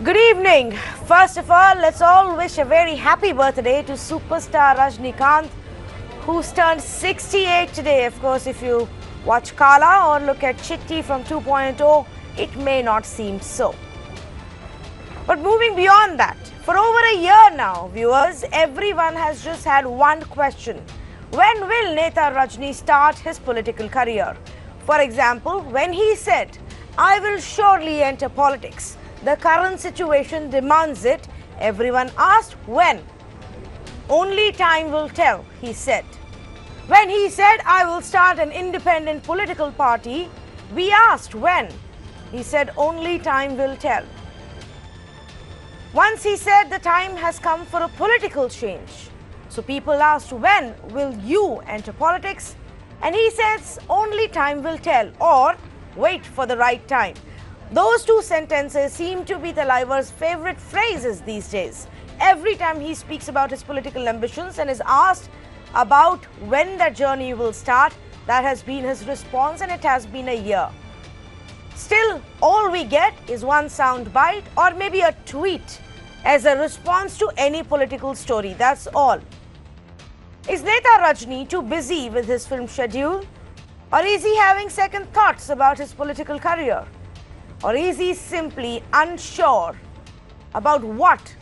Good evening. First of all, let's all wish a very happy birthday to superstar Rajinikanth, who's turned 68 today. Of course, if you watch Kala or look at Chitti from 2.0, it may not seem so. But moving beyond that, for over a year now, viewers, everyone has just had one question. When will Neta Rajini start his political career? For example, when he said, "I will surely enter politics. The current situation demands it," everyone asked when. "Only time will tell," he said. When he said, "I will start an independent political party," we asked when. He said, "Only time will tell." Once he said the time has come for a political change. So people asked, "When will you enter politics?" And he says, "Only time will tell," or "Wait for the right time." Those two sentences seem to be the Liver's favorite phrases these days. Every time he speaks about his political ambitions and is asked about when that journey will start, that has been his response, and it has been a year. Still, all we get is one sound bite or maybe a tweet as a response to any political story. That's all. Is Neta Rajini too busy with his film schedule? Or is he having second thoughts about his political career? Or is he simply unsure about what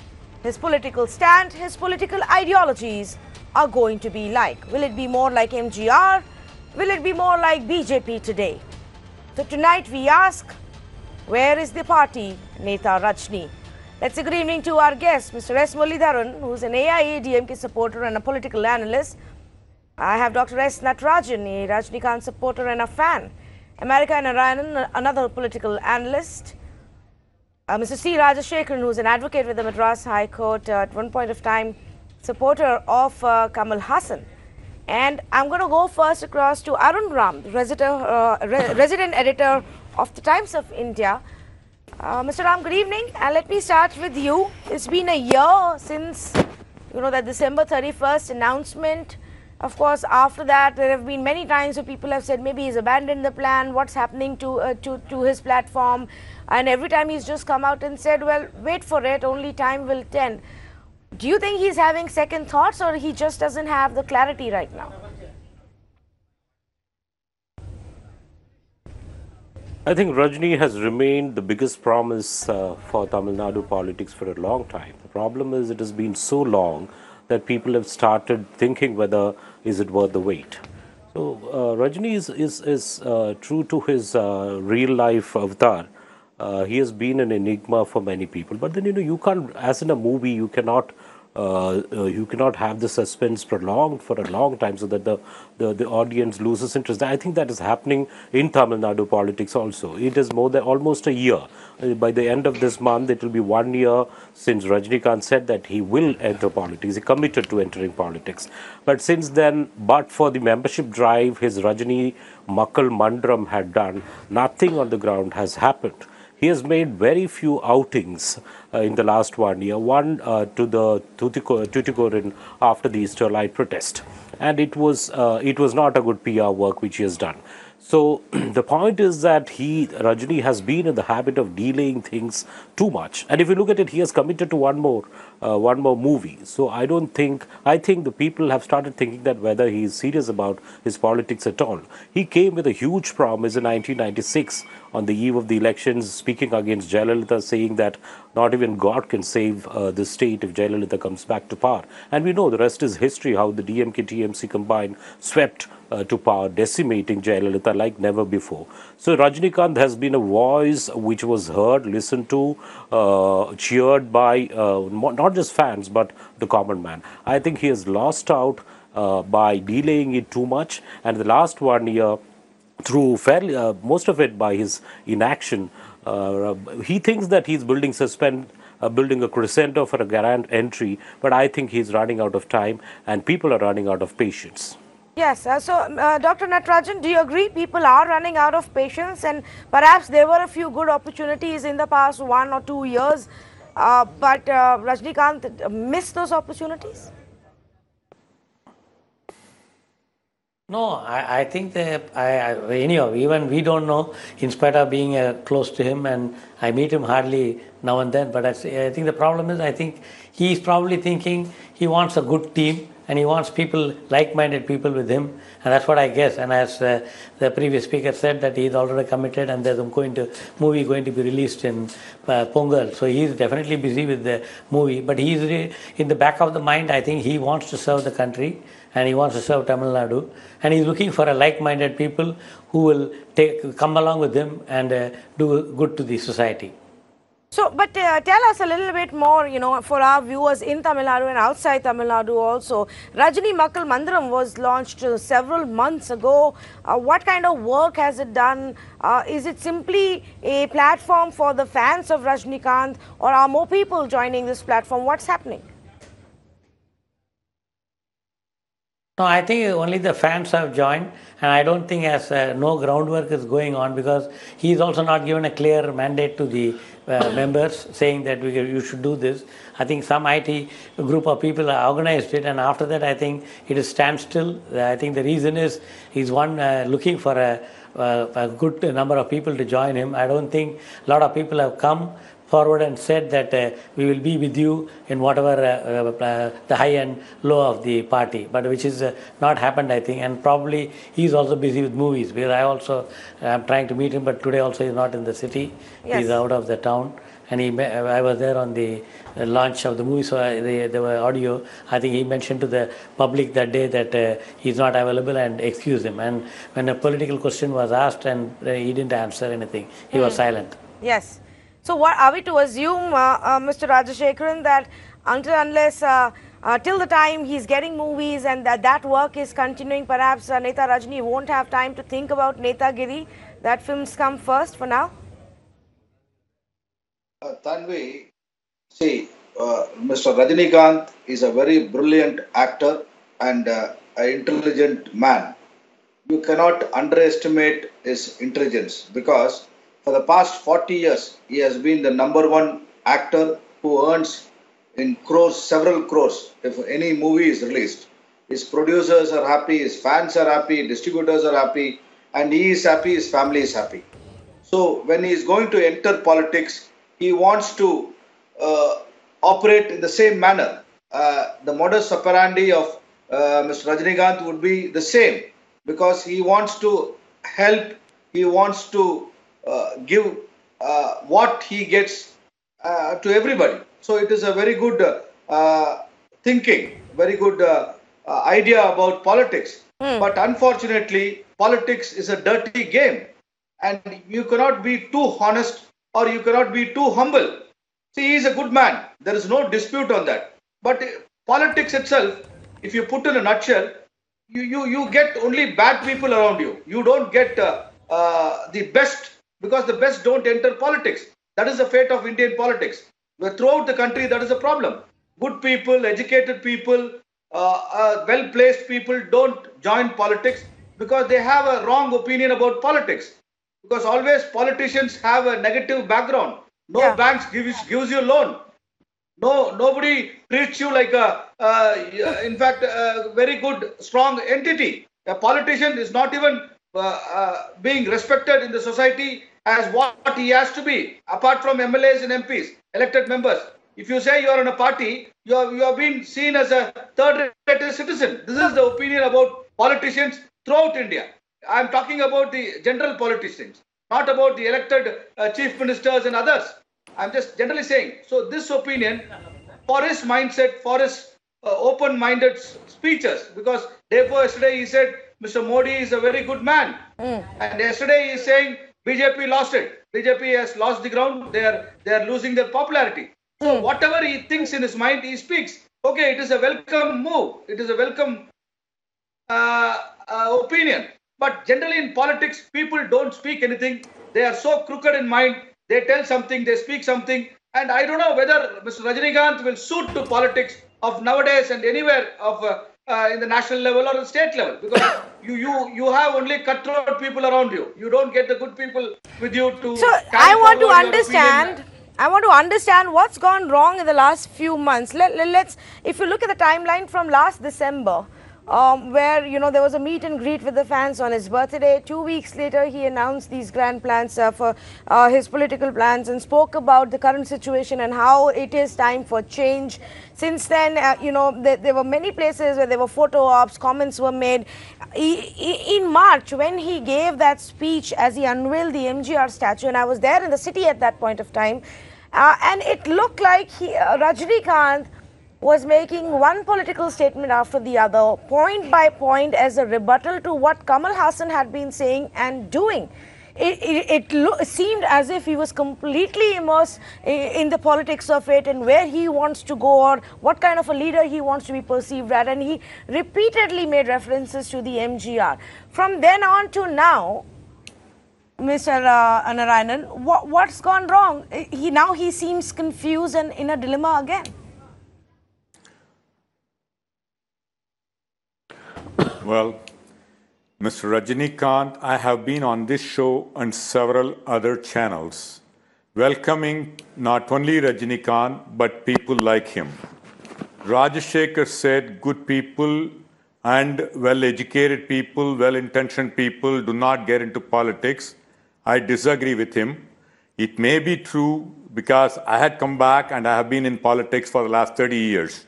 his political stand, his political ideologies are going to be like? Will it be more like MGR? Will it be more like BJP today? So tonight we ask, where is the party, Neta Rajini? Let's say good evening to our guest, Mr. S. Muralidharan, who's an AIADMK supporter and a political analyst. I have Dr. S. Natarajan, a Rajinikanth supporter and a fan. America Narayanan, another political analyst. Mr. C. Rajashekharan, who's an advocate with the Madras High Court, at one point of time supporter of Kamal Hassan. And I'm going to go first across to Arun Ram, resident editor of the Times of India. Mr. Ram, good evening, and let me start with you. It's been a year since, that December 31st announcement. Of course, after that, there have been many times where people have said maybe he's abandoned the plan, what's happening to his platform, and every time he's just come out and said, well, wait for it, only time will tell. Do you think he's having second thoughts, or he just doesn't have the clarity right now? I think Rajini has remained the biggest promise for Tamil Nadu politics for a long time. The problem is it has been so long that people have started thinking whether is it worth the wait. So Rajini is true to his real life avatar. He has been an enigma for many people. But then you can't, as in a movie, you cannot have the suspense prolonged for a long time so that the audience loses interest. I think that is happening in Tamil Nadu politics also. It is more than almost a year. By the end of this month, it will be 1 year since Rajinikanth said that he will enter politics. He committed to entering politics. But since then, but for the membership drive his Rajini Makkal Mandram had done, nothing on the ground has happened. He has made very few outings in the last 1 year. One to the Tuticorin after the Easterlite protest, and it was not a good PR work which he has done. So the point is that Rajini has been in the habit of delaying things too much. And if you look at it, he has committed to one more movie. So I think the people have started thinking that whether he is serious about his politics at all. He came with a huge promise in 1996 on the eve of the elections, speaking against Jayalalitha, saying that not even God can save the state if Jayalalitha comes back to power. And we know the rest is history, how the DMK-TMC combined swept to power, decimating Jayalalitha like never before. So Rajinikanth has been a voice which was heard, listened to, cheered by not just fans but the common man. I think he has lost out by delaying it too much, and the last 1 year, through fairly most of it by his inaction, he thinks that he's building a crescendo for a grand entry, but I think he's running out of time and people are running out of patience. Yes, Dr. Natarajan, do you agree people are running out of patience, and perhaps there were a few good opportunities in the past 1 or 2 years, but Rajinikanth missed those opportunities? No, I think that anyhow, even we don't know, in spite of being close to him, and I meet him hardly now and then. But I think the problem is, I think he's probably thinking he wants a good team and he wants people, like-minded people with him, and that's what I guess. And as the previous speaker said, that he's already committed, and there's a movie going to be released in Pongal, so he's definitely busy with the movie. But he's in the back of the mind, I think he wants to serve the country and he wants to serve Tamil Nadu, and he's looking for a like-minded people who will come along with him and do good to the society. So, but tell us a little bit more, for our viewers in Tamil Nadu and outside Tamil Nadu also. Rajini Makkal Mandiram was launched several months ago. What kind of work has it done? Is it simply a platform for the fans of Rajinikanth, or are more people joining this platform? What's happening? No, I think only the fans have joined, and I don't think as no groundwork is going on, because he's also not given a clear mandate to the members saying that you should do this. I think some IT group of people organized it, and after that I think it is standstill. I think the reason is he's looking for a good number of people to join him. I don't think a lot of people have come forward and said that we will be with you in whatever the high and low of the party, but which is not happened, I think. And probably he's also busy with movies, because I also am trying to meet him, but today also he's not in the city. Yes. He's out of the town, and I was there on the launch of the movie, so there were audio. I think he mentioned to the public that day that he's not available and excuse him. And when a political question was asked, and he didn't answer anything, he was silent. Yes. So, what are we to assume, Mr. Rajashekaran, that unless till the time he's getting movies and that work is continuing, perhaps Neta Rajini won't have time to think about Netagiri, that films come first for now? Tanvi, see, Mr. Rajinikanth is a very brilliant actor and an intelligent man. You cannot underestimate his intelligence, because for the past 40 years, he has been the #1 actor who earns in crores, several crores, if any movie is released. His producers are happy, his fans are happy, distributors are happy, and he is happy, his family is happy. So when he is going to enter politics, he wants to operate in the same manner. The modus operandi of Mr. Rajinikanth would be the same, because he wants to help, he wants to give what he gets to everybody. So it is a very good thinking, very good idea about politics. But unfortunately, politics is a dirty game, and you cannot be too honest or you cannot be too humble. See, he is a good man. There is no dispute on that. But politics itself, if you put in a nutshell, you get only bad people around you. You don't get the best, because the best don't enter politics. That is the fate of Indian politics. Throughout the country, that is a problem. Good people, educated people, well-placed people don't join politics because they have a wrong opinion about politics. Because always politicians have a negative background. No banks gives you loan. Nobody treats you like in fact, a very good, strong entity. A politician is not even being respected in the society as what he has to be, apart from MLAs and MPs, elected members. If you say you are in a party, you have been seen as a third-rate citizen. This is the opinion about politicians throughout India. I am talking about the general politicians, not about the elected chief ministers and others. I am just generally saying. So this opinion, for his mindset, for his open-minded speeches, because therefore yesterday he said Mr. Modi is a very good man, and yesterday he is saying BJP lost it. BJP has lost the ground. They are losing their popularity. So whatever he thinks in his mind, he speaks. Okay, it is a welcome move. It is a welcome opinion. But generally in politics, people don't speak anything. They are so crooked in mind. They tell something, they speak something. And I don't know whether Mr. Rajinikanth will suit to politics of nowadays and anywhere of in the national level or the state level, because you have only cutthroat people around you. You don't get the good people with you to. So I want to understand. I want to understand what's gone wrong in the last few months. Let's, if you look at the timeline from last December, where, you know, there was a meet and greet with the fans on his birthday. 2 weeks later, he announced these grand plans for his political plans and spoke about the current situation and how it is time for change. Since then, you know, there were many places where there were photo ops, comments were made. In March, when he gave that speech as he unveiled the MGR statue, and I was there in the city at that point of time, and it looked like Rajinikanth was making one political statement after the other, point by point, as a rebuttal to what Kamal Hassan had been saying and doing. It seemed as if he was completely immersed in the politics of it and where he wants to go or what kind of a leader he wants to be perceived as, and he repeatedly made references to the MGR. From then on to now, Mr. Narayanan, what's gone wrong? Now he seems confused and in a dilemma again. Well, Mr. Rajinikanth, I have been on this show and several other channels, welcoming not only Rajinikanth, but people like him. Rajashekar said good people and well-educated people, well-intentioned people do not get into politics. I disagree with him. It may be true because I had come back and I have been in politics for the last 30 years.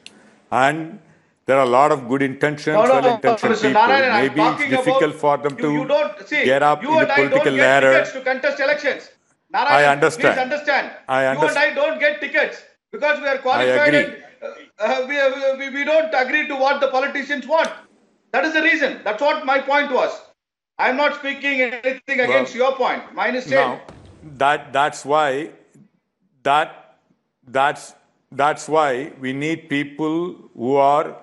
And there are a lot of good intentions, well-intentioned people. Narayanan, maybe it's difficult for them to get up in the political ladder. You and I don't get tickets to contest elections. Narayanan, I understand. Please understand. I understand. You and I don't get tickets because we are qualified. I agree. And we don't agree to what the politicians want. That is the reason. That's what my point was. I'm not speaking anything against your point. Mine is same. That's why we need people who are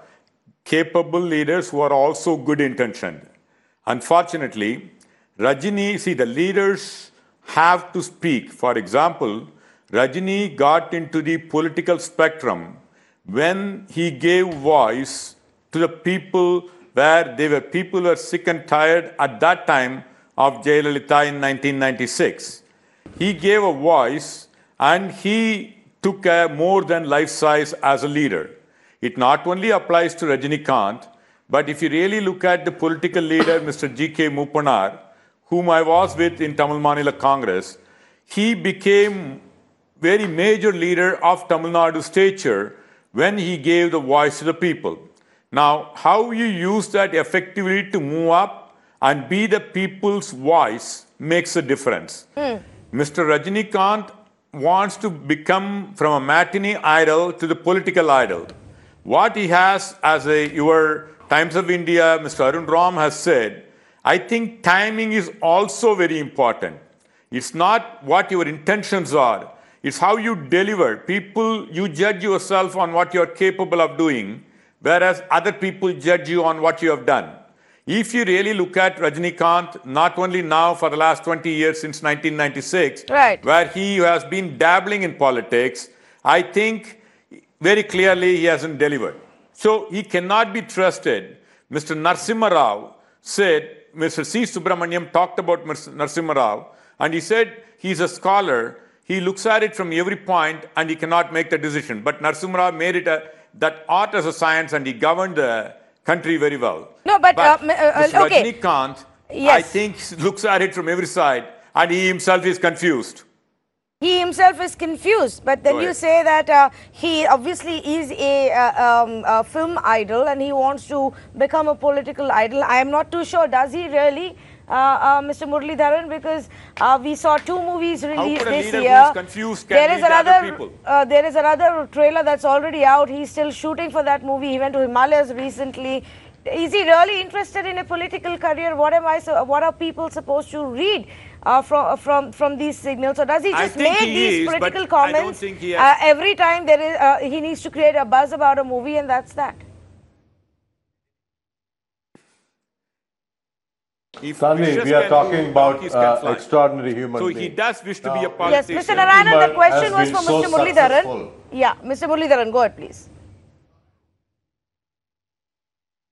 capable leaders who are also good intentioned. Unfortunately, Rajini, see, the leaders have to speak. For example, Rajini got into the political spectrum when he gave voice to the people where people were sick and tired at that time of Jayalalitha in 1996. He gave a voice and he took a more than life size as a leader. It not only applies to Rajinikanth, but if you really look at the political leader, Mr. G.K. Mupanar, whom I was with in Tamil Maanila Congress, he became very major leader of Tamil Nadu stature when he gave the voice to the people. Now, how you use that effectively to move up and be the people's voice makes a difference. Mr. Rajinikanth wants to become from a matinee idol to the political idol. What he has as your Times of India, Mr. Arun Ram has said, I think timing is also very important. It's not what your intentions are. It's how you deliver. People, you judge yourself on what you're capable of doing, whereas other people judge you on what you have done. If you really look at Rajinikanth, not only now for the last 20 years since 1996, right, where he has been dabbling in politics, I think very clearly he hasn't delivered. So he cannot be trusted. Mr. Narasimha Rao said, Mr. C. Subramaniam talked about Mr. Narasimha Rao, and he said he's a scholar. He looks at it from every point and he cannot make the decision. But Narasimha Rao made it that art as a science and he governed the country very well. No, but Mr. okay. Rajinikanth, yes, I think, looks at it from every side and he himself is confused. He himself is confused, but then you say that he obviously is a film idol and he wants to become a political idol. I am not too sure. Does he really, Mr. Muralidharan? Because we saw 2 movies released this year. There is another trailer that's already out. He's still shooting for that movie. He went to Himalayas recently. Is he really interested in a political career? What are people supposed to read from these signals, or does he just make these political comments every time there is he needs to create a buzz about a movie, and that's that? Sunny, we are talking about extraordinary human beings. So he does wish to be a politician. Yes, Mr. Narayanan, the question was for Mr. Muralidharan. Yeah, Mr. Muralidharan, go ahead, please.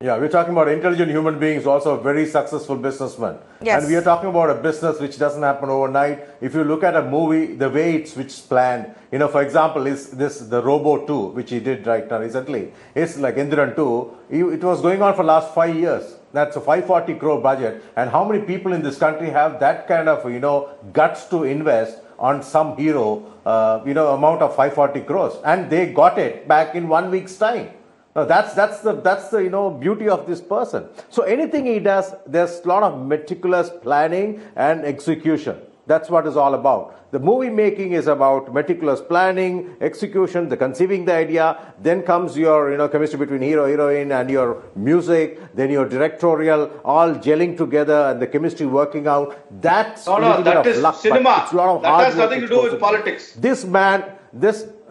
Yeah, we're talking about intelligent human beings, also a very successful businessman. Yes. And we are talking about a business which doesn't happen overnight. If you look at a movie, the way it's planned, for example, is this the Robo 2, which he did right now recently. It's like Indiran 2. It was going on for last 5 years. That's a 540 crore budget. And how many people in this country have that kind of, guts to invest on some hero, amount of 540 crores? And they got it back in 1 week's time. No, that's the beauty of this person. So anything he does, there's a lot of meticulous planning and execution. That's what it's all about. The movie making is about meticulous planning, execution, the conceiving the idea. Then comes your chemistry between hero, heroine, and your music. Then your directorial, all gelling together, and the chemistry working out. That's that is luck, cinema. It's a lot of that hard has work nothing to do with politics.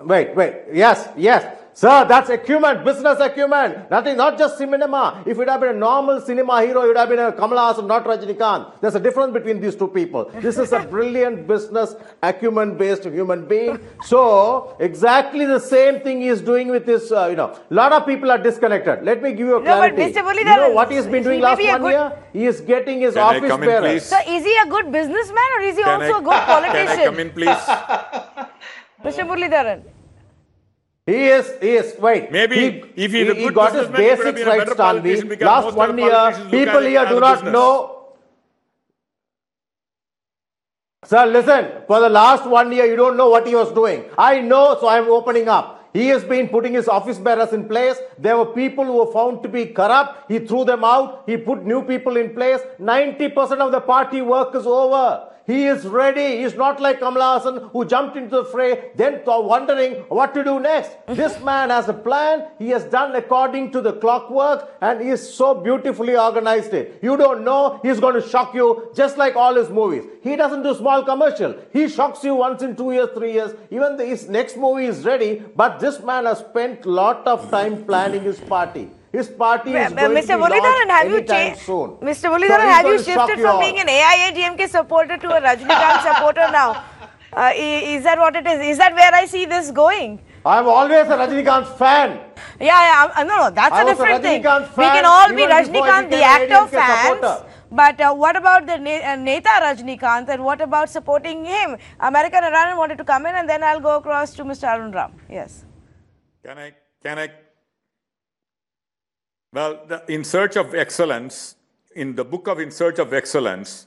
Wait, yes. Sir, that's acumen, business acumen. Nothing, not just cinema. If it had been a normal cinema hero, it would have been a Kamal Haasan, not Rajinikanth. There's a difference between these two people. This is a brilliant business acumen-based human being. So, exactly the same thing he is doing with this, a lot of people are disconnected. Let me give you a clarity. But Mr. You know what he has been doing last 1 year? He is getting his office bearers. So, is he a good businessman or is he also a good politician? Can I come in, please? Mr. Muralidharan. He is. Wait. Maybe if he got his basics right, Stanley. Last 1 year, people here do not know. Sir, listen. For the last 1 year, you don't know what he was doing. I know, so I'm opening up. He has been putting his office bearers in place. There were people who were found to be corrupt. He threw them out. He put new people in place. 90% of the party work is over. He is ready. He is not like Kamal Haasan who jumped into the fray, then wondering what to do next. This man has a plan. He has done according to the clockwork and he is so beautifully organized it. You don't know. He's going to shock you just like all his movies. He doesn't do small commercial. He shocks you once in 2 years, 3 years. Even his next movie is ready. But this man has spent a lot of time planning his party. His party is going Mr. to be Muralidharan, launched anytime soon. Mr. Muralidharan, have you shifted from being an AIADMK supporter to a Rajinikanth supporter now? Is that what it is? Is that where I see this going? I'm always a Rajinikanth fan. No, that's a different thing. We can all be Rajinikanth, the actor fans. But what about the Neta Rajinikanth and what about supporting him? America Narayan wanted to come in and then I'll go across to Mr. Arun Ram. Yes. Can I? Well, In Search of Excellence, in the book of In Search of Excellence,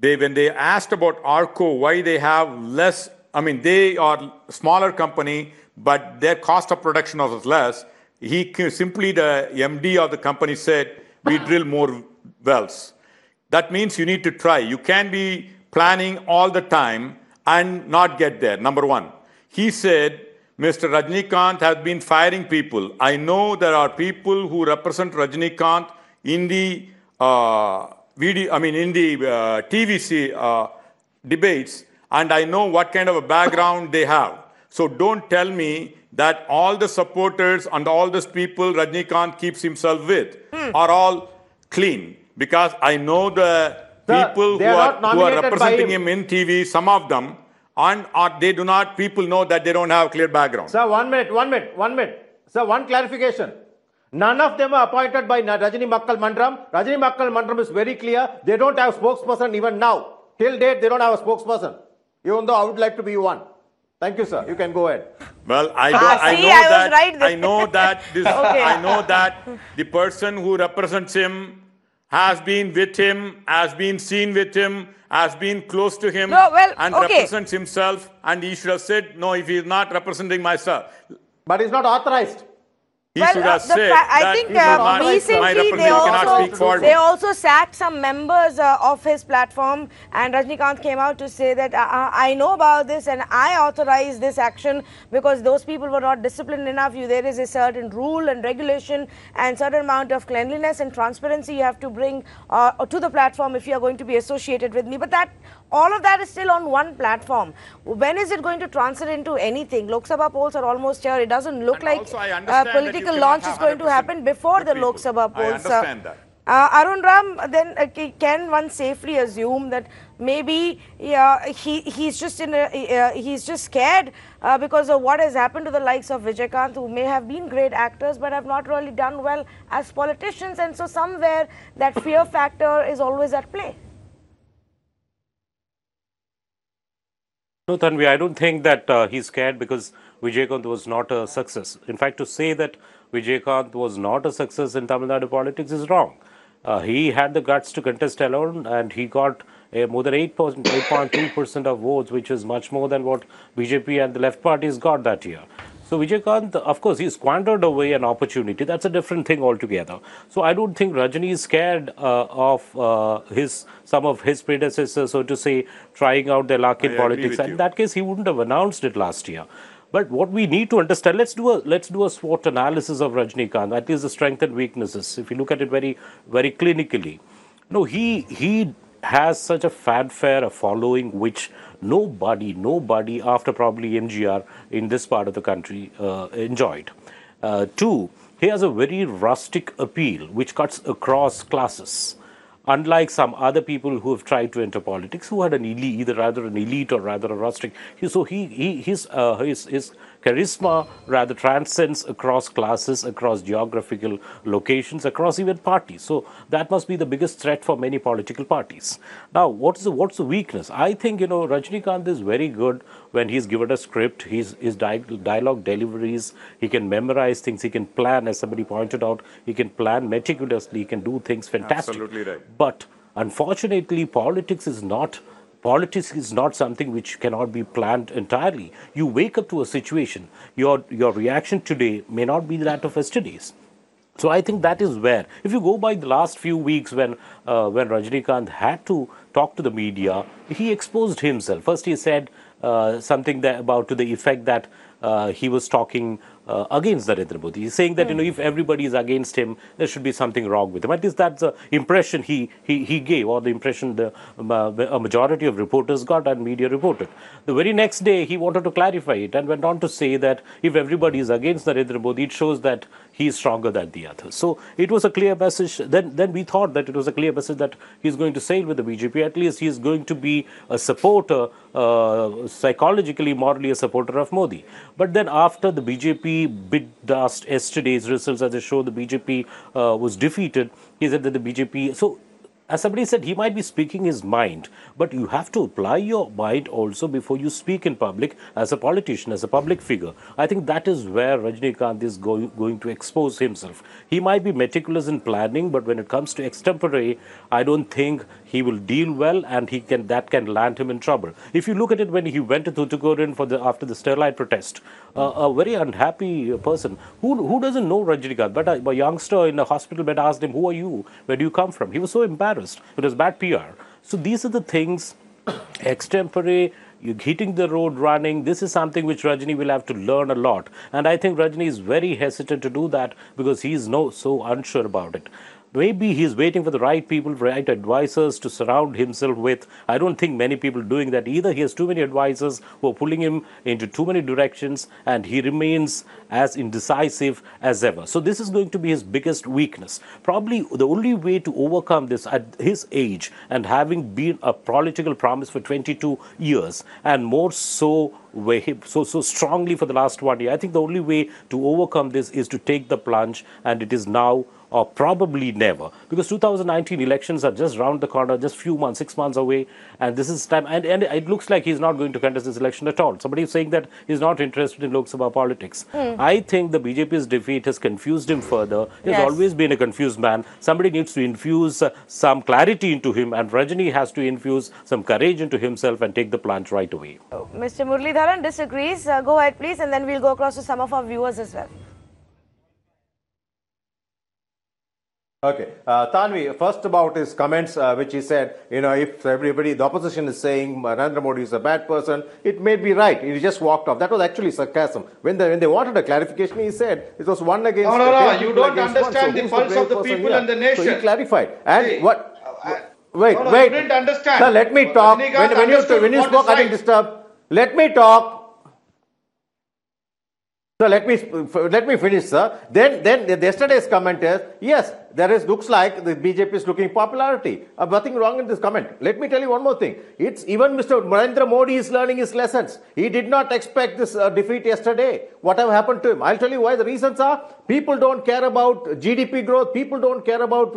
when they asked about Arco, why they have less, they are a smaller company, but their cost of production was less. The MD of the company said, we drill more wells. That means you need to try. You can't be planning all the time and not get there, number one. He said, Mr. Rajinikanth has been firing people. I know there are people who represent Rajinikanth in the TVC debates, and I know what kind of a background they have. So don't tell me that all the supporters and all those people Rajinikanth keeps himself with are all clean, because I know the people who are representing him in TV, some of them. And people know that they don't have clear background. Sir, 1 minute. Sir, one clarification. None of them are appointed by Rajini Makkal Mandram. Rajini Makkal Mandram is very clear. They don't have spokesperson even now. Till date, they don't have a spokesperson. Even though I would like to be one. Thank you, sir. You can go ahead. Well, I know that the person who represents him has been with him, has been seen with him, has been close to him, represents himself, and he should have said, no, if he is not representing myself. But he's not authorized. He should have said I think recently they also sacked some members of his platform, and Rajinikanth came out to say that I know about this and I authorize this action because those people were not disciplined enough. There is a certain rule and regulation and certain amount of cleanliness and transparency you have to bring to the platform if you are going to be associated with me. But all of that is still on one platform. When is it going to translate into anything? Lok Sabha polls are almost here. It doesn't look like political launch is going to happen before the Lok Sabha polls. I understand that. Arun Ram, then can one safely assume that maybe he's just he's just scared because of what has happened to the likes of Vijayakanth, who may have been great actors but have not really done well as politicians, and so somewhere that fear factor is always at play. No, Tanvi, I don't think that he's scared because Vijayakanth was not a success. In fact, to say that Vijayakanth was not a success in Tamil Nadu politics is wrong. He had the guts to contest alone, and he got more than 8.2% of votes, which is much more than what BJP and the left parties got that year. So Vijayakanth, of course, he squandered away an opportunity. That's a different thing altogether. So I don't think Rajini is scared of some of his predecessors, so to say, trying out their luck in politics. And in that case, he wouldn't have announced it last year. But what we need to understand, let's do a SWOT analysis of Rajinikanth, at least the strengths and weaknesses. If you look at it very, very clinically, no, he has such a fanfare, a following which nobody after probably MGR in this part of the country enjoyed. Two, he has a very rustic appeal which cuts across classes. Unlike some other people who have tried to enter politics, who had an elite, either rather an elite or rather a rustic. His charisma rather transcends across classes, across geographical locations, across even parties. So that must be the biggest threat for many political parties. Now, what's the weakness? I think Rajinikanth is very good when he's given a script. His dialogue deliveries, he can memorize things, he can plan, as somebody pointed out, he can plan meticulously, he can do things fantastic. Absolutely right. But unfortunately, politics is not something which cannot be planned entirely. You wake up to a situation, your reaction today may not be that of yesterday's. So I think that is where, if you go by the last few weeks when Rajinikanth had to talk to the media, he exposed himself. First he said something to the effect that he was talking against Narendra Modi. He's saying that if everybody is against him, there should be something wrong with him. At least that's the impression he gave, or the impression a majority of reporters got and media reported. The very next day, he wanted to clarify it and went on to say that if everybody is against Narendra Modi, it shows that he is stronger than the others. So it was a clear message. Then we thought that it was a clear message that he's going to sail with the BJP. At least he's going to be a supporter, psychologically, morally a supporter of Modi. But then after the BJP bid dust yesterday's results, as they show the BJP was defeated, he said that the BJP... So as somebody said, he might be speaking his mind, but you have to apply your mind also before you speak in public as a politician, as a public figure. I think that is where Rajinikanth is going to expose himself. He might be meticulous in planning, but when it comes to extempore, I don't think he will deal well, and that can land him in trouble. If you look at it, when he went to Thoothukudi after the Sterlite protest, a very unhappy person who doesn't know Rajinikanth, but a youngster in a hospital bed asked him, "Who are you? Where do you come from?" He was so embarrassed. It was bad PR. So these are the things, extempore, you're hitting the road running. This is something which Rajini will have to learn a lot. And I think Rajini is very hesitant to do that because he's so unsure about it. Maybe he's waiting for the right people, right advisors to surround himself with. I don't think many people are doing that either. He has too many advisors who are pulling him into too many directions, and he remains as indecisive as ever. So this is going to be his biggest weakness. Probably the only way to overcome this at his age, and having been a political promise for 22 years, and more so strongly for the last 1 year, I think the only way to overcome this is to take the plunge, and it is now or probably never, because 2019 elections are just round the corner, just few months, 6 months away, and this is time, and it looks like he's not going to contest this election at all. Somebody is saying that he's not interested in Lok Sabha politics. I think the BJP's defeat has confused him further. He's always been a confused man. Somebody needs to infuse some clarity into him, and Rajini has to infuse some courage into himself and take the plunge right away. Mr. Muralidharan disagrees. Go ahead, please, and then we'll go across to some of our viewers as well. Okay, Tanvi, first about his comments, which he said, if the opposition is saying Narendra Modi is a bad person, it may be right. He just walked off. That was actually sarcasm. When they wanted a clarification, he said it was one against. No, you don't understand the pulse of the people and the nation. So he clarified. And see, what? Wait. You didn't understand. Sir, let me talk. When you spoke, I didn't disturb. Let me talk. So let me finish, sir. Then yesterday's comment is, yes, looks like the BJP is looking popularity. Nothing wrong in this comment. Let me tell you one more thing. It's even Mr. Narendra Modi is learning his lessons. He did not expect this defeat yesterday. Whatever happened to him? I'll tell you why. The reasons are people don't care about GDP growth. People don't care about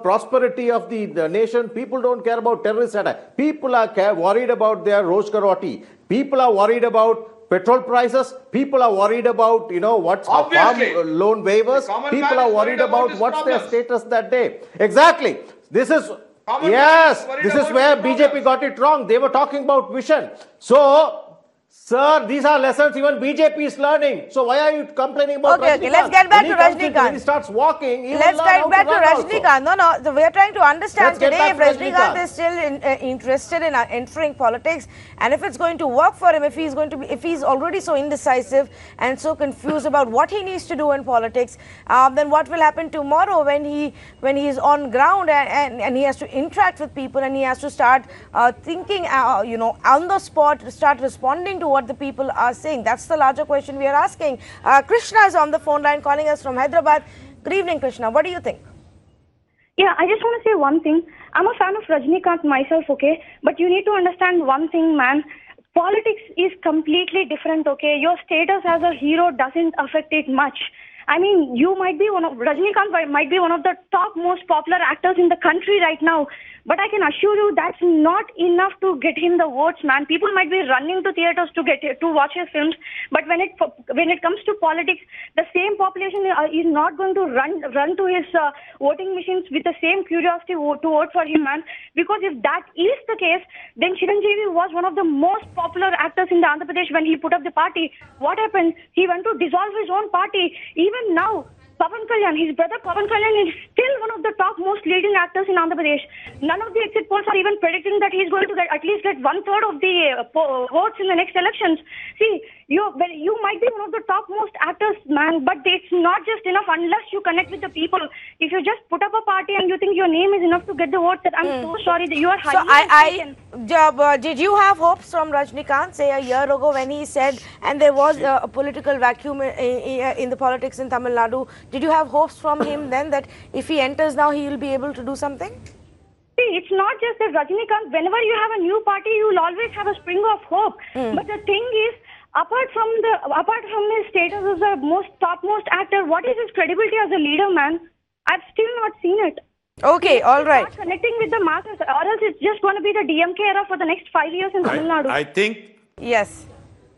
prosperity of the nation. People don't care about terrorist attack. People are worried about their Rojgar Roti. People are worried about petrol prices. People are worried about, what's farm loan waivers. People are worried about what's their status that day. Exactly. This is where BJP got it wrong. They were talking about vision. So, sir, these are lessons even BJP is learning. So why are you complaining about Rajinikanth? Okay, let's get back to Rajinikanth. When he starts walking, let's get back to Rajinikanth. No, we are trying to understand today if Rajinikanth is still interested in entering politics, and if it's going to work for him, if he's already so indecisive and so confused about what he needs to do in politics, then what will happen tomorrow when he is on ground and he has to interact with people and he has to start thinking, on the spot, start responding to what the people are saying. That's the larger question we are asking. Krishna is on the phone line calling us from Hyderabad. Good evening, Krishna. What do you think? Yeah, I just want to say one thing. I'm a fan of Rajinikanth myself, okay? But you need to understand one thing, man. Politics is completely different, okay? Your status as a hero doesn't affect it much. I mean, Rajinikanth might be one of the top most popular actors in the country right now. But I can assure you that's not enough to get him the votes, man. People might be running to theaters to watch his films, but when it comes to politics, the same population is not going to run to his voting machines with the same curiosity to vote for him, man. Because if that is the case, then Chiranjeevi was one of the most popular actors in the Andhra Pradesh when he put up the party. What happened? He went to dissolve his own party. Even now, Pawan Kalyan, his brother Pawan Kalyan is still one of the top most leading actors in Andhra Pradesh. None of the exit polls are even predicting that he's going to at least get 1/3 of the votes in the next elections. See, you might be one of the top most actors, man, but it's not just enough unless you connect with the people. If you just put up a party and you think your name is enough to get the votes, then I'm so sorry that you are highly mistaken. Did you have hopes from Rajinikanth, say a year ago when he said, and there was a political vacuum in the politics in Tamil Nadu, did you have hopes from him then that if he enters now, he will be able to do something? See, it's not just that Rajinikanth, whenever you have a new party, you will always have a spring of hope. But the thing is, apart from his status as the topmost actor, what is his credibility as a leader, man? I've still not seen it. Okay, all right. Not connecting with the masses, or else it's just going to be the DMK era for the next 5 years in Tamil Nadu. I think. Yes.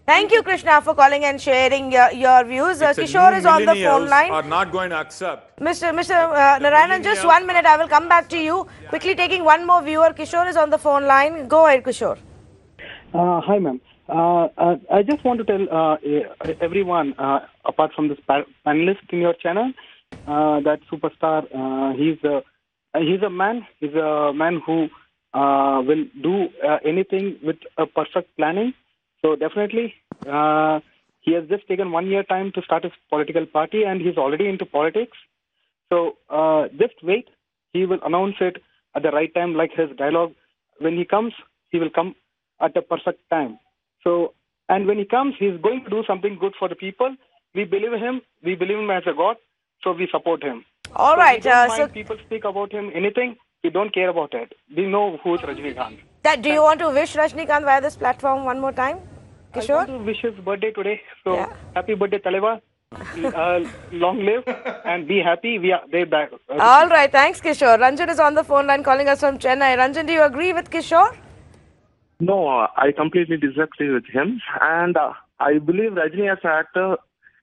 Thank you, Krishna, for calling and sharing your views. Kishore is on the phone line. Are not going to accept. Mr. Narayanan, just 1 minute. I will come back to you. Quickly taking one more viewer. Kishore is on the phone line. Go ahead, Kishore. Hi, ma'am. I just want to tell everyone, apart from this panelist in your channel, that superstar, he's a man who will do anything with a perfect planning. So definitely, he has just taken 1 year time to start his political party, and he's already into politics. So just wait. He will announce it at the right time, like his dialogue. When he comes, he will come at the perfect time. So, and when he comes, he's going to do something good for the people. We believe him. We believe him as a God. So we support him. All right. We don't mind people speak about him anything. We don't care about it. We know who is Rajinikanth. Do you want to wish Rajinikanth via this platform one more time, Kishore? I want to wish his birthday today. So happy birthday, Taleva. Long live and be happy. We are there back. All right. Thanks, Kishore. Ranjan is on the phone line calling us from Chennai. Ranjan, do you agree with Kishore? No, I completely disagree with him. And I believe Rajini as an actor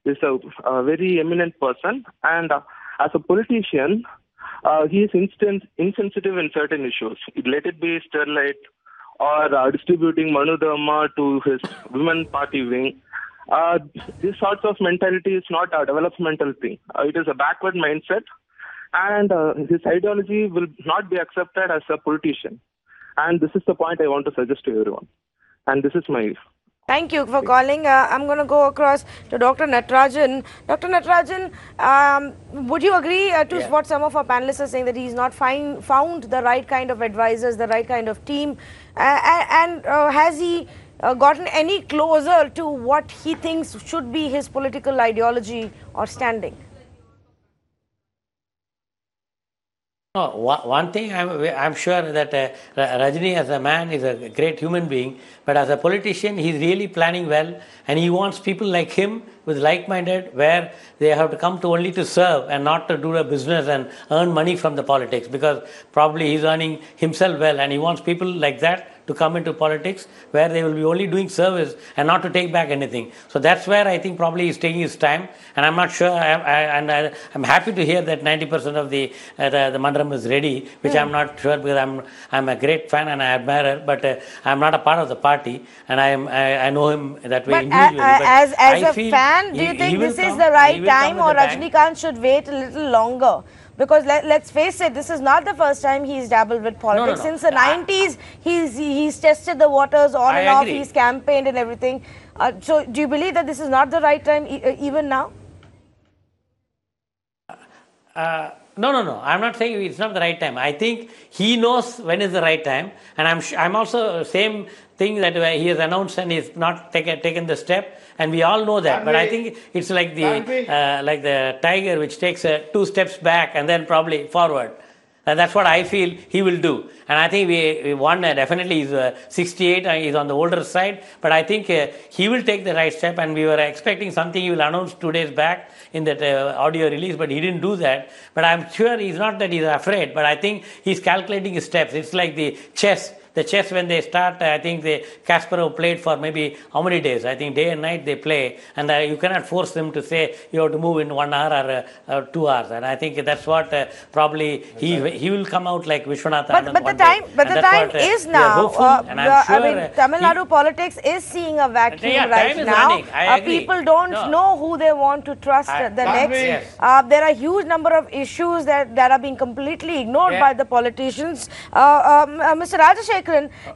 is a very eminent person. And as a politician, he is insensitive in certain issues. Let it be Sterlite or distributing Manu Dharma to his women party wing. This sort of mentality is not a developmental thing. It is a backward mindset. And his ideology will not be accepted as a politician. And this is the point I want to suggest to everyone. And this is my... Thank you for calling. I'm going to go across to Dr. Natarajan. Dr. Natarajan, would you agree to what some of our panelists are saying, that he's not found the right kind of advisors, the right kind of team? And has he gotten any closer to what he thinks should be his political ideology or standing? No, one thing I'm sure that Rajini as a man is a great human being, but as a politician, he's really planning well, and he wants people like him with like-minded, where they have to come to only to serve and not to do a business and earn money from the politics, because probably he's earning himself well, and he wants people like that to come into politics where they will be only doing service and not to take back anything. So that's where I think probably he's taking his time, and I'm not sure. I'm happy to hear that 90% of the mandram is ready, which I'm not sure, because I'm a great fan and I admire her, but I'm not a part of the party, and I know him that way But individually. as a feel fan, do you think this is the right time, or Rajinikanth should wait a little longer? Because let's face it, this is not the first time he's dabbled with politics. No. Since the 90s, he's tested the waters on and off, he's campaigned and everything. So do you believe that this is not the right time even now? No. I'm not saying it's not the right time. I think he knows when is the right time, and I'm also same thing that he has announced and he's not taken the step, and we all know that. But I think it's like the tiger which takes 2 steps back and then probably forward. And that's what I feel he will do. And I think we won, definitely he's 68, he's on the older side, but I think he will take the right step, and we were expecting something he will announce 2 days back in that audio release, but he didn't do that. But I'm sure he's not that he's afraid, but I think he's calculating his steps. It's like the chess. The chess, when they start, I think Kasparov played for maybe how many days? I think day and night they play, and you cannot force them to say you have to move in 1 hour or 2 hours. And I think that's what probably he will come out like Vishwanath Anand. But the time is now. Tamil Nadu politics is seeing a vacuum right now. People don't know who they want to trust next. Yes. There are a huge number of issues that are being completely ignored by the politicians. Mr. Rajashekharan,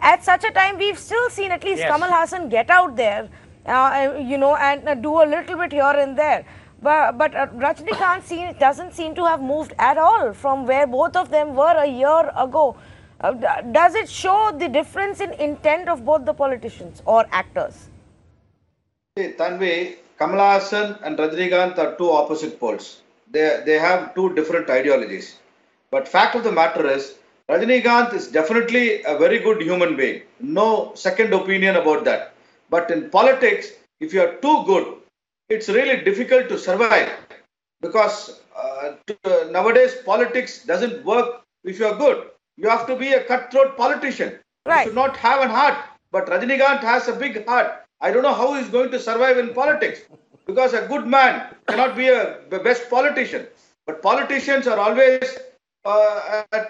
at such a time, we've still seen at least Kamal Hassan get out there, and do a little bit here and there. But Rajinikanth doesn't seem to have moved at all from where both of them were a year ago. Does it show the difference in intent of both the politicians or actors? Tanvi, Kamal Hassan and Rajinikanth are two opposite poles. They have two different ideologies. But fact of the matter is, Rajinikanth is definitely a very good human being. No second opinion about that. But in politics, if you are too good, it's really difficult to survive. Because nowadays, politics doesn't work if you are good. You have to be a cutthroat politician. Right. You should not have a heart. But Rajinikanth has a big heart. I don't know how he's going to survive in politics. Because a good man cannot be the best politician. But politicians are always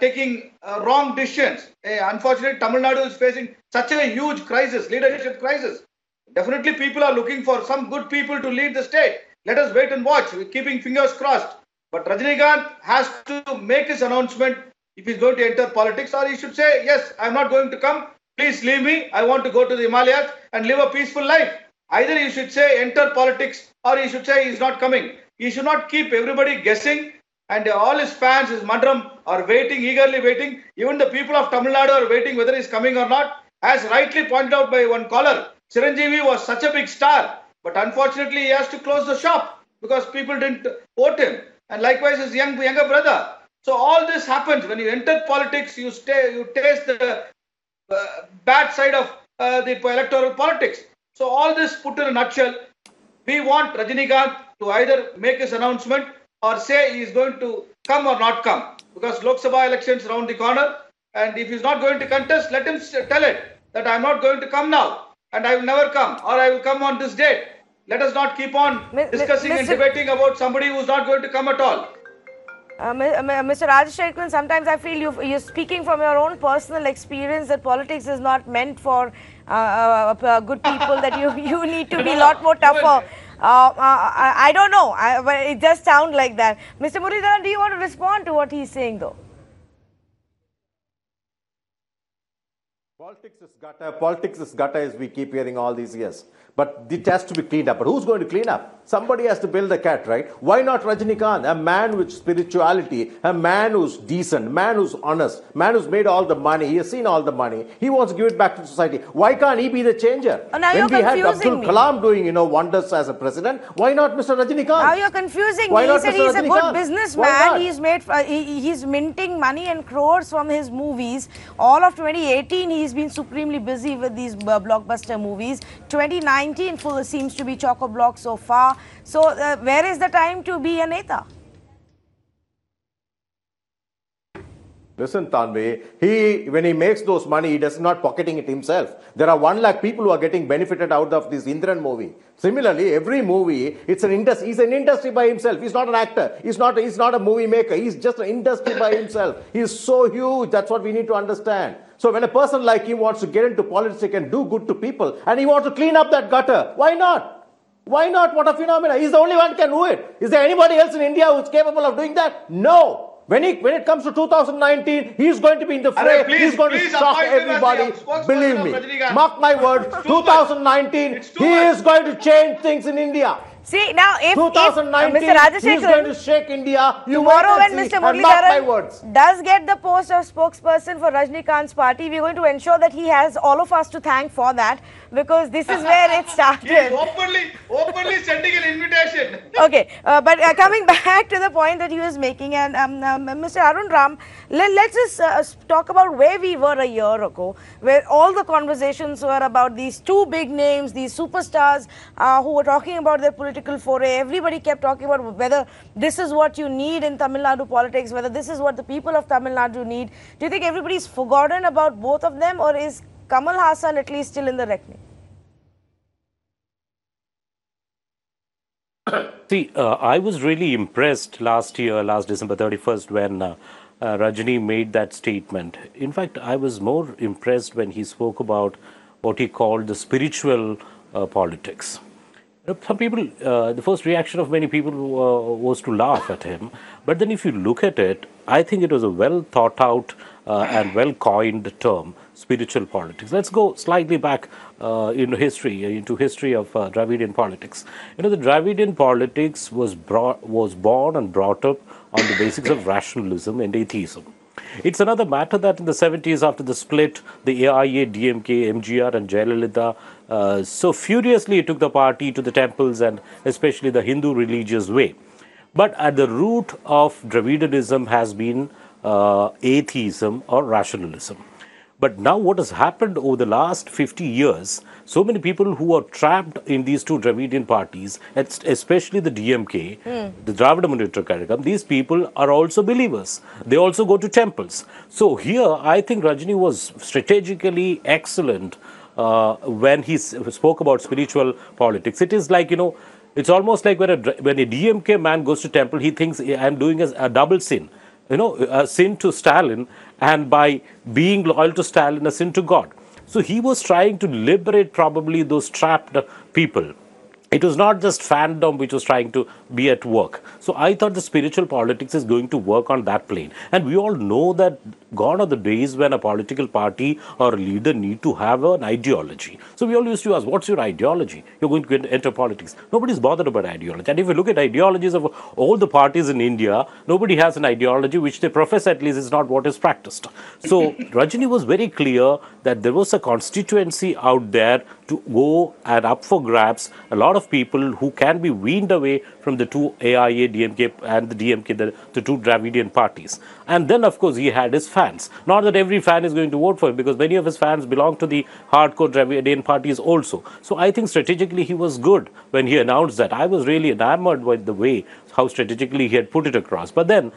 taking wrong decisions. Unfortunately, Tamil Nadu is facing such a huge crisis, leadership crisis. Definitely, people are looking for some good people to lead the state. Let us wait and watch. We're keeping fingers crossed. But Rajinikanth has to make his announcement if he's going to enter politics, or he should say, yes, I'm not going to come. Please leave me. I want to go to the Himalayas and live a peaceful life. Either he should say enter politics, or he should say he's not coming. He should not keep everybody guessing. And all his fans, his mandram, are waiting, eagerly waiting. Even the people of Tamil Nadu are waiting whether he's coming or not. As rightly pointed out by one caller, Chiranjeevi was such a big star. But unfortunately, he has to close the shop because people didn't vote him. And likewise, his younger brother. So all this happens. When you enter politics, you taste the bad side of the electoral politics. So all this put in a nutshell, we want Rajinikanth to either make his announcement or say he is going to come or not come, because Lok Sabha elections around the corner, and if he is not going to contest, let him tell it that I am not going to come now and I will never come, or I will come on this date. Let us not keep on discussing and debating about somebody who is not going to come at all. Mr. Rajashekharan, sometimes I feel you're speaking from your own personal experience that politics is not meant for good people, that you need to be a lot more tougher. I don't know, but it just sounds like that. Mr. Muralidharan, do you want to respond to what he's saying though? Politics is gutter, as we keep hearing all these years. But it has to be cleaned up. But who's going to clean up? Somebody has to build the cat, right? Why not Rajinikanth? A man with spirituality, a man who's decent, a man who's honest, a man who's made all the money, he has seen all the money, he wants to give it back to society. Why can't he be the changer? Oh, now when you're we had confusing Abdul me. Kalam doing, wonders as a president, why not Mr. Rajinikanth? Now you're confusing Why me. He not said Mr. he's a good Rajinikanth? businessman. Why not? He's minting money and crores from his movies. All of 2018, he's been supremely busy with these blockbuster movies. 2019 full seems to be chock-a-block so far. So where is the time to be a Neta? Listen, Tanvi, when he makes those money, he does not pocketing it himself. There are 1 lakh people who are getting benefited out of this Indran movie. Similarly, every movie, it's an industry. He's an industry by himself. He's not an actor. He's not a movie maker. He's just an industry by himself. He's so huge. That's what we need to understand. So when a person like him wants to get into politics, he can do good to people, and he wants to clean up that gutter. Why not? Why not? What a phenomenon. He's the only one who can do it. Is there anybody else in India who's capable of doing that? No. When it comes to 2019, he's going to be in the fray. He's going to shock everybody. Believe me. Mark my words. 2019, he is going to change things in India. See, now if 2019, Mr. Rajashekharan, he's going to shake India. Tomorrow when Mr. Muralidharan does get the post of spokesperson for Rajinikanth's party, we're going to ensure that he has all of us to thank for that, because this is where it started. He is openly sending an invitation. Okay, but coming back to the point that he was making, and Mr. Arun Ram, let's just talk about where we were a year ago, where all the conversations were about these two big names, these superstars who were talking about their political foray. Everybody kept talking about whether this is what you need in Tamil Nadu politics, whether this is what the people of Tamil Nadu need. Do you think everybody's forgotten about both of them, or is Kamal Hassan at least still in the reckoning? See, I was really impressed last December 31st, when Rajini made that statement. In fact, I was more impressed when he spoke about what he called the spiritual politics. Some people, the first reaction of many people was to laugh at him. But then if you look at it, I think it was a well thought out and well coined term, spiritual politics. Let's go slightly back into history of Dravidian politics. The Dravidian politics was born and brought up on the basics of rationalism and atheism. It's another matter that in the 70s, after the split, the AIA, DMK, MGR and Jayalalitha so furiously took the party to the temples, and especially the Hindu religious way. But at the root of Dravidianism has been atheism or rationalism. But now what has happened over the last 50 years, so many people who are trapped in these two Dravidian parties, especially the DMK, the Dravida Munnetra Kazhagam, these people are also believers. They also go to temples. So here, I think Rajini was strategically excellent when he spoke about spiritual politics. It is like, it's almost like when a DMK man goes to temple, he thinks, I'm doing a double sin. A sin to Stalin, and by being loyal to Stalin, a sin to God. So he was trying to liberate probably those trapped people. It was not just fandom which was trying to be at work. So I thought the spiritual politics is going to work on that plane. And we all know that gone are the days when a political party or a leader need to have an ideology. So we all used to ask, what's your ideology? You're going to enter politics. Nobody's bothered about ideology. And if you look at ideologies of all the parties in India, nobody has an ideology which they profess, at least is not what is practiced. So Rajini was very clear that there was a constituency out there to go and up for grabs, a lot of people who can be weaned away from the two AIA, DMK and the DMK, the two Dravidian parties. And then, of course, he had his fans. Not that every fan is going to vote for him, because many of his fans belong to the hardcore Dravidian parties also. So I think strategically he was good when he announced that. I was really enamored with the way, how strategically he had put it across. But then,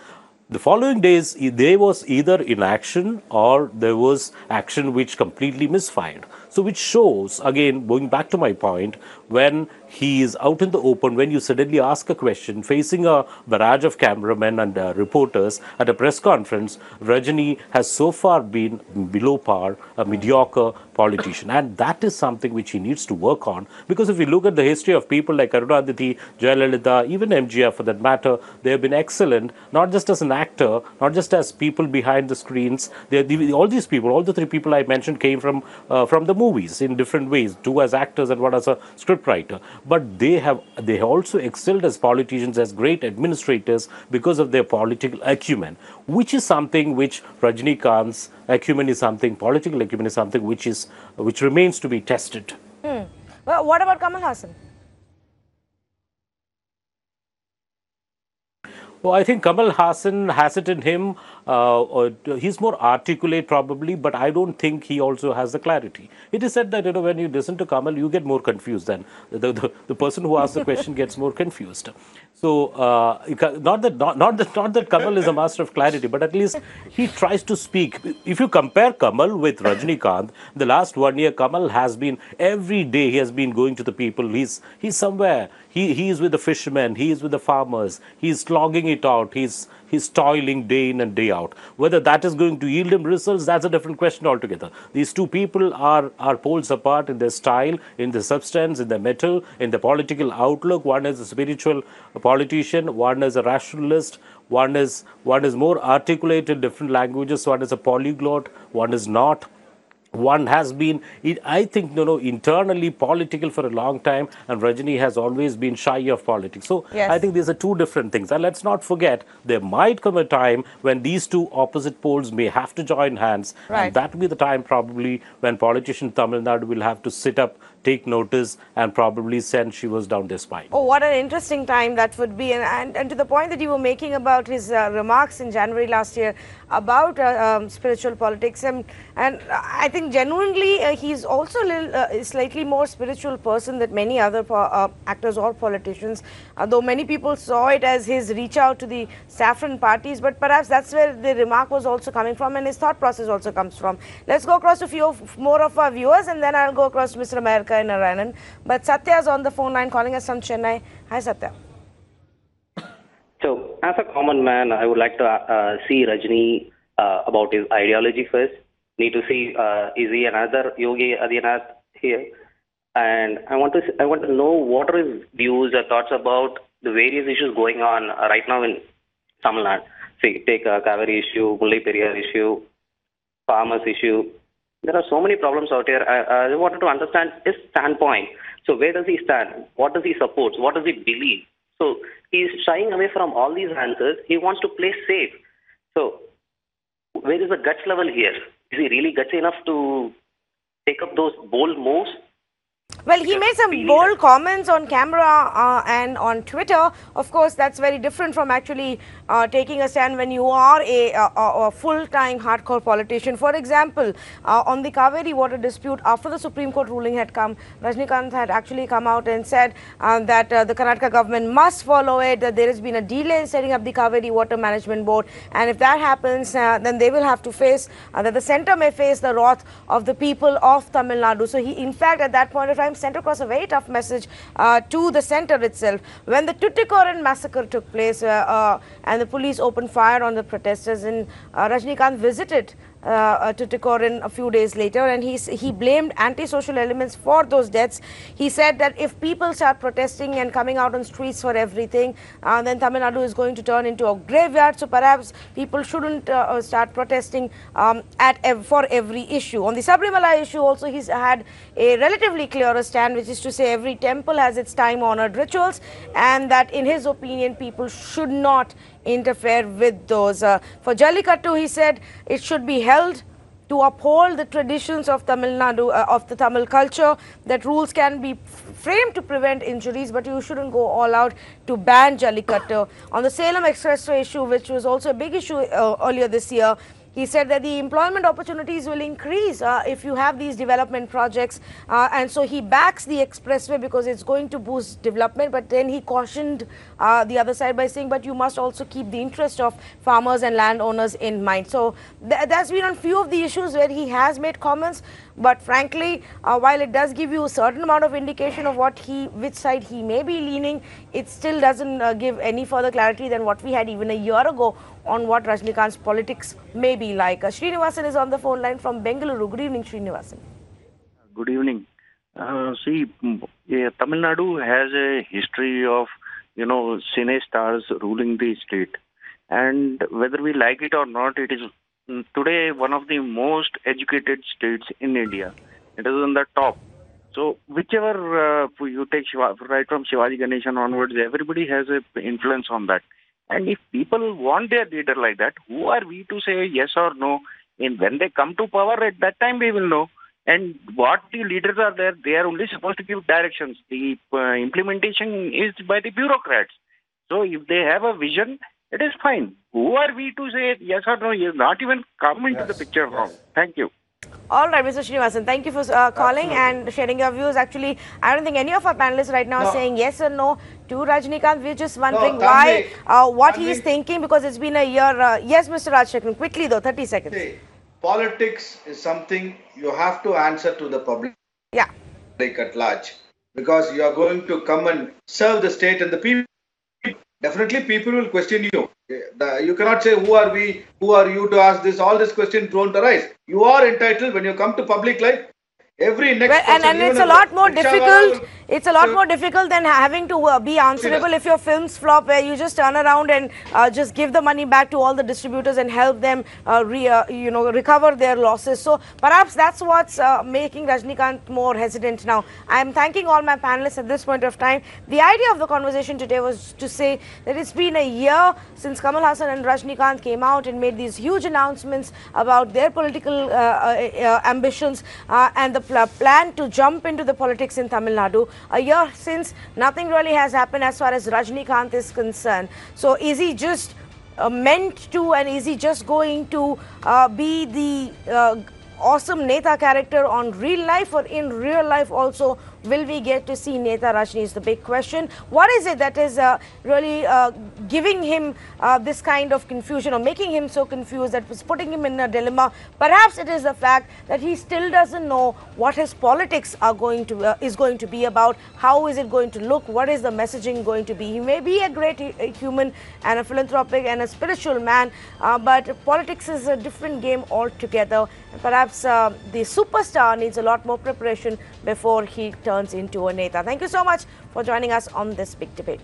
the following days, there was either inaction or there was action which completely misfired. So which shows, again, going back to my point, when he is out in the open, when you suddenly ask a question, facing a barrage of cameramen and reporters at a press conference, Rajini has so far been below par, a mediocre politician. And that is something which he needs to work on. Because if you look at the history of people like Karunanidhi, Jayalalitha, even MGR for that matter, they have been excellent, not just as an actor, not just as people behind the screens. All these people, all the three people I mentioned came from the movies in different ways, two as actors and one as a scriptwriter. But they have also excelled as politicians, as great administrators because of their political acumen, which is something which Rajinikanth's acumen is something, political acumen is something which remains to be tested. Well, what about Kamal Hassan? Well, I think Kamal Hassan has it in him. He's more articulate probably, but I don't think he also has the clarity. It is said that when you listen to Kamal, you get more confused. Than the person who asks the question gets more confused. So not that Kamal is a master of clarity, but at least he tries to speak. If you compare Kamal with Rajinikanth, the last 1 year, Kamal has been every day he has been going to the people. He's somewhere. He is with the fishermen. He is with the farmers. He's slogging it out. He's toiling day in and day out. Whether that is going to yield him results, that's a different question altogether. These two people are poles apart in their style, in their substance, in their metal, in their political outlook. One is a spiritual politician. One is a rationalist. One is more articulate in different languages. One is a polyglot. One is not. One has been, I think, internally political for a long time, and Rajini has always been shy of politics. So Yes. I think these are two different things. And let's not forget, there might come a time when these two opposite poles may have to join hands. Right. And that will be the time probably when politicians in Tamil Nadu will have to sit up, take notice, and probably send shivers down their spine. Oh, what an interesting time that would be. And to the point that you were making about his remarks in January last year about spiritual politics, and I think genuinely he's also a little, slightly more spiritual person than many other actors or politicians, though many people saw it as his reach out to the saffron parties, but perhaps that's where the remark was also coming from and his thought process also comes from. Let's go across to a few more of our viewers, and then I'll go across to Mr. America and Narayanan. But Satya is on the phone line calling us from Chennai. Hi, Satya. So, as a common man, I would like to see Rajini about his ideology first. Need to see is he another Yogi Adityanath here, and I want to know what are his views or thoughts about the various issues going on right now in Tamil Nadu. See, take Kaveri issue, Mullai Periyar issue, farmers issue. There are so many problems out here. I wanted to understand his standpoint. So, where does he stand? What does he support? What does he believe? So he's shying away from all these answers. He wants to play safe. So where is the guts level here? Is he really gutsy enough to take up those bold moves? Well, he made some bold comments on camera and on Twitter. Of course, that's very different from actually taking a stand when you are a full-time hardcore politician. For example, on the Kaveri water dispute, after the Supreme Court ruling had come, Rajinikanth had actually come out and said that the Karnataka government must follow it, that there has been a delay in setting up the Kaveri Water Management Board, and if that happens, then they will have to face, that the centre may face the wrath of the people of Tamil Nadu. So he, in fact, at that point of time, sent across a very tough message to the centre itself. When the Tuticorin massacre took place and the police opened fire on the protesters, and Rajinikanth visited Tuticorin a few days later, and he blamed anti-social elements for those deaths. He said that if people start protesting and coming out on streets for everything, then Tamil Nadu is going to turn into a graveyard. So perhaps people shouldn't start protesting for every issue. On the Sabrimala issue also, he's had a relatively clearer stand, which is to say every temple has its time-honored rituals, and that in his opinion people should not interfere with those. For Jallikattu, he said it should be held to uphold the traditions of Tamil Nadu, of the Tamil culture, that rules can be framed to prevent injuries, but you shouldn't go all out to ban Jallikattu. On the Salem Expressway issue, which was also a big issue earlier this year, he said that the employment opportunities will increase if you have these development projects, and so he backs the expressway because it's going to boost development, but then he cautioned the other side by saying, but you must also keep the interest of farmers and landowners in mind. So there's been on few of the issues where he has made comments, but frankly, while it does give you a certain amount of indication of which side he may be leaning, it still doesn't give any further clarity than what we had even a year ago on what Rajinikanth's politics may be like. Srinivasan is on the phone line from Bengaluru. Good evening, Srinivasan. Good evening. Tamil Nadu has a history of, cine stars ruling the state. And whether we like it or not, it is today one of the most educated states in India. It is on the top. So whichever you take right from Shivaji Ganeshan onwards, everybody has an influence on that. And if people want their leader like that, who are we to say yes or no? And when they come to power, at that time we will know. And what the leaders are there, they are only supposed to give directions. The implementation is by the bureaucrats. So if they have a vision, it is fine. Who are we to say yes or no? You not even come into the picture from. Thank you. All right, Mr. Srinivasan, thank you for calling and sharing your views. Actually, I don't think any of our panelists right now are saying yes or no to Rajinikanth. We're just wondering why, what he's thinking, because it's been a year. Yes, Mr. Rajinikanth, quickly though, 30 seconds. See, politics is something you have to answer to the public at large, because you are going to come and serve the state and the people. Definitely people will question you. You cannot say who are we, who are you to ask this, all these questions don't arise. You are entitled when you come to public life. Every next person, and it's a lot more difficult. It's a lot more difficult than having to be answerable if your films flop, where you just turn around and just give the money back to all the distributors and help them, recover their losses. So perhaps that's what's making Rajinikanth more hesitant now. I am thanking all my panelists at this point of time. The idea of the conversation today was to say that it's been a year since Kamal Haasan and Rajinikanth came out and made these huge announcements about their political ambitions and the plan to jump into the politics in Tamil Nadu. A year since, nothing really has happened as far as Rajinikanth is concerned. So is he just meant to, and is he just going to be the awesome Neta character on real life, or in real life also will we get to see Neta Rajini is the big question. What is it that is really giving him this kind of confusion, or making him so confused, that was putting him in a dilemma? Perhaps it is the fact that he still doesn't know what his politics are going to is going to be about. How is it going to look? What is the messaging going to be? He may be a great human and a philanthropic and a spiritual man, but politics is a different game altogether. And perhaps the superstar needs a lot more preparation before he turns into a Neta. Thank you so much for joining us on this big debate.